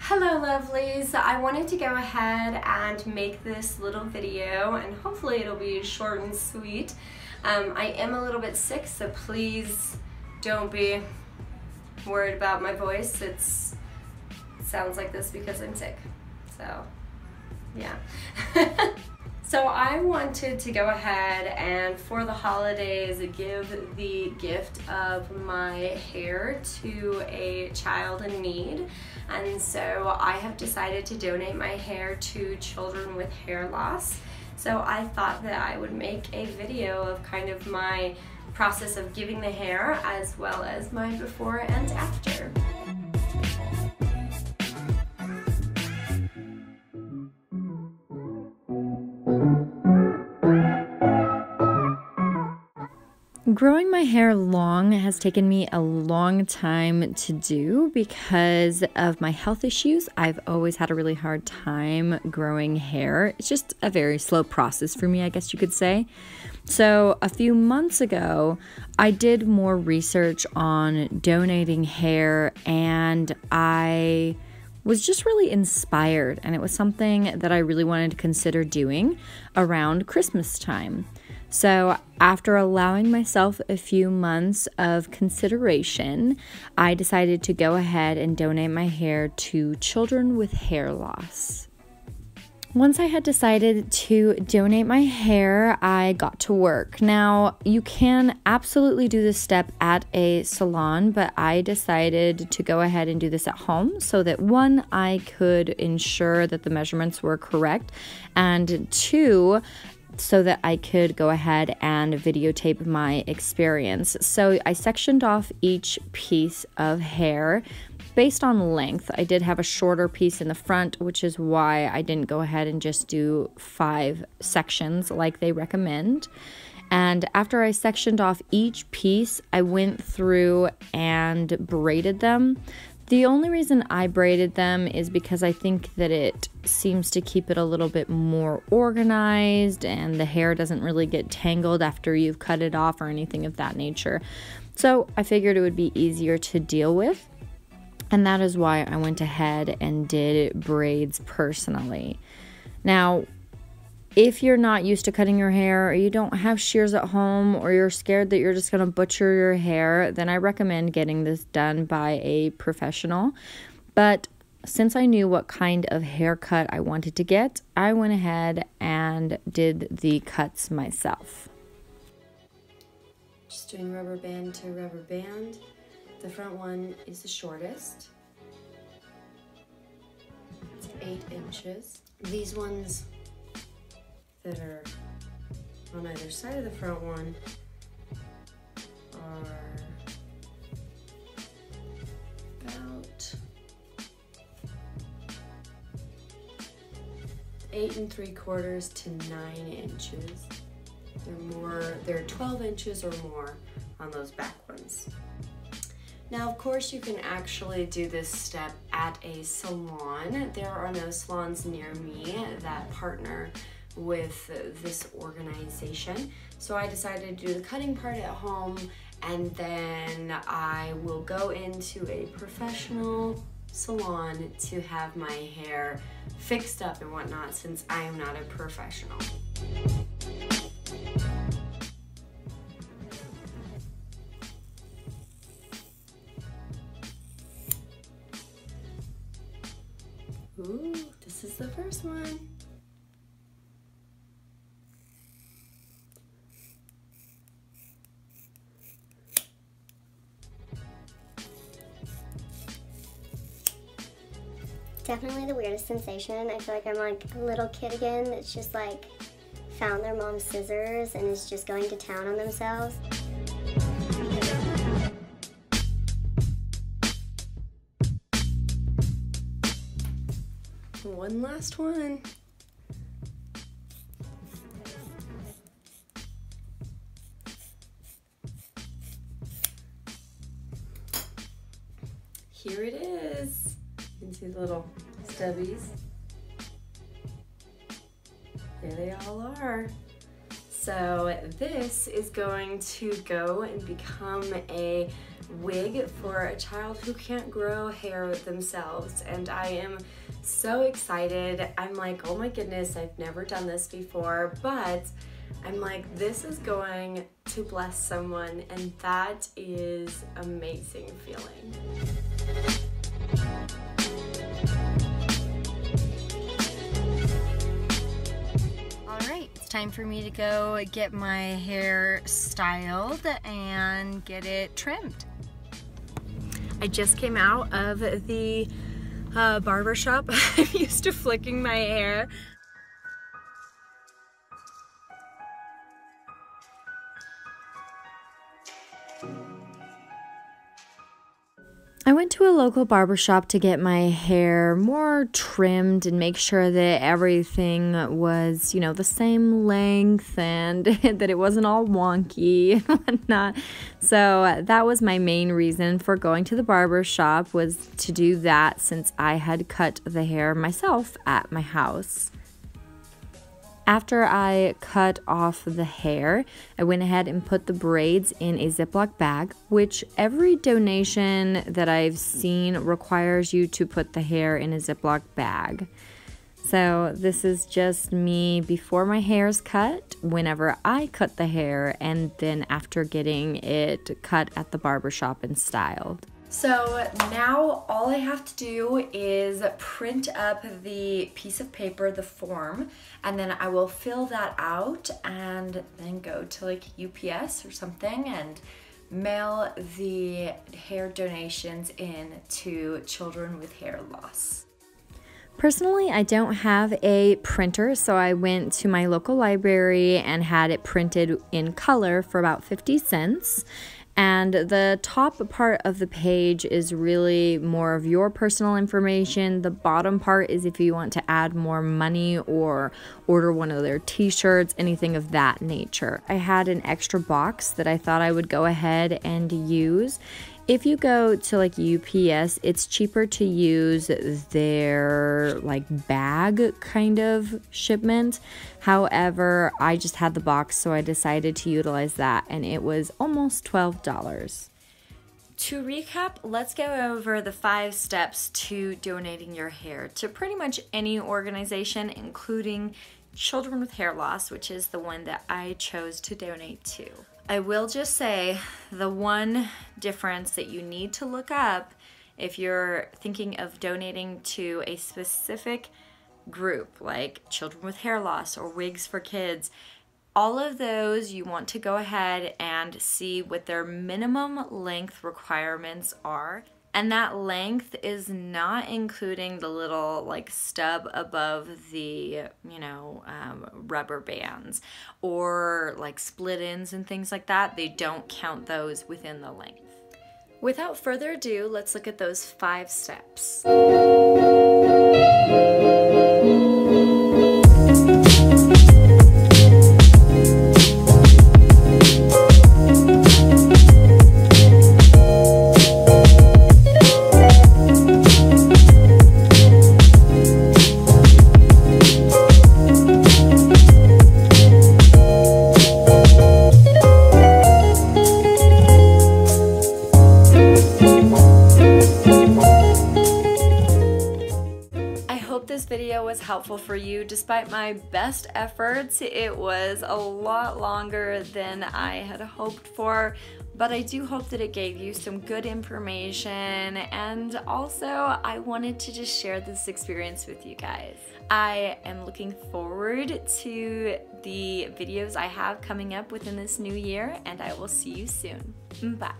Hello lovelies, I wanted to go ahead and make this little video and hopefully it'll be short and sweet. I am a little bit sick, so please don't be worried about my voice. It sounds like this because I'm sick, so yeah. So I wanted to go ahead and for the holidays give the gift of my hair to a child in need. And so I have decided to donate my hair to children with hair loss. So I thought that I would make a video of kind of my process of giving the hair as well as my before and after. Growing my hair long has taken me a long time to do because of my health issues. I've always had a really hard time growing hair. It's just a very slow process for me, I guess you could say. So a few months ago, I did more research on donating hair and I was just really inspired, and it was something that I really wanted to consider doing around Christmas time. So after allowing myself a few months of consideration, I decided to go ahead and donate my hair to children with hair loss. Once I had decided to donate my hair, I got to work. Now, you can absolutely do this step at a salon, but I decided to go ahead and do this at home so that one, I could ensure that the measurements were correct, and two, so that I could go ahead and videotape my experience. So I sectioned off each piece of hair based on length. I did have a shorter piece in the front, which is why I didn't go ahead and just do 5 sections like they recommend. And after I sectioned off each piece, I went through and braided them. The only reason I braided them is because I think that it seems to keep it a little bit more organized and the hair doesn't really get tangled after you've cut it off or anything of that nature. So I figured it would be easier to deal with, and that is why I went ahead and did braids personally. Now, if you're not used to cutting your hair, or you don't have shears at home, or you're scared that you're just going to butcher your hair, then I recommend getting this done by a professional. But since I knew what kind of haircut I wanted to get, I went ahead and did the cuts myself. Just doing rubber band to rubber band. The front one is the shortest. It's 8 inches. These ones that are on either side of the front one are about 8 3/4 to 9 inches. They're 12 inches or more on those back ones. Now, of course, you can actually do this step at a salon. There are no salons near me that partner with this organization, so I decided to do the cutting part at home, and then I will go into a professional salon to have my hair fixed up and whatnot, since I am not a professional. Ooh, this is the first one. Definitely the weirdest sensation. I feel like I'm like a little kid again that's just like found their mom's scissors and is just going to town on themselves. One last one. Here it is. You can see the little stubbies. There they all are. So this is going to go and become a wig for a child who can't grow hair themselves, and I am so excited. I'm like, oh my goodness, I've never done this before, but I'm like, this is going to bless someone, and that is amazing feeling. Alright, it's time for me to go get my hair styled and get it trimmed. I just came out of the barbershop. I'm used to flicking my hair. I went to a local barbershop to get my hair more trimmed and make sure that everything was, you know, the same length and that it wasn't all wonky and whatnot. So that was my main reason for going to the barbershop, was to do that since I had cut the hair myself at my house. After I cut off the hair, I went ahead and put the braids in a Ziploc bag, which every donation that I've seen requires you to put the hair in a Ziploc bag. So this is just me before my hair's cut, whenever I cut the hair, and then after getting it cut at the barbershop and styled. So now all I have to do is print up the piece of paper, the form, and then I will fill that out and then go to like UPS or something and mail the hair donations in to children with hair loss. Personally, I don't have a printer, so I went to my local library and had it printed in color for about 50 cents. And the top part of the page is really more of your personal information. The bottom part is if you want to add more money or order one of their t-shirts, anything of that nature. I had an extra box that I thought I would go ahead and use. If you go to like UPS, it's cheaper to use their like bag kind of shipment. However, I just had the box, so I decided to utilize that, and it was almost $12. To recap, let's go over the 5 steps to donating your hair to pretty much any organization, including Children with Hair Loss, which is the one that I chose to donate to. I will just say the one difference that you need to look up if you're thinking of donating to a specific group like Children with Hair Loss or Wigs for Kids, all of those you want to go ahead and see what their minimum length requirements are. And that length is not including the little like stub above the, you know, rubber bands or like split ends and things like that. They don't count those within the length. Without further ado, let's look at those 5 steps. This video was helpful for you. Despite my best efforts, it was a lot longer than I had hoped for, but I do hope that it gave you some good information, and also I wanted to just share this experience with you guys. I am looking forward to the videos I have coming up within this new year, and I will see you soon. Bye.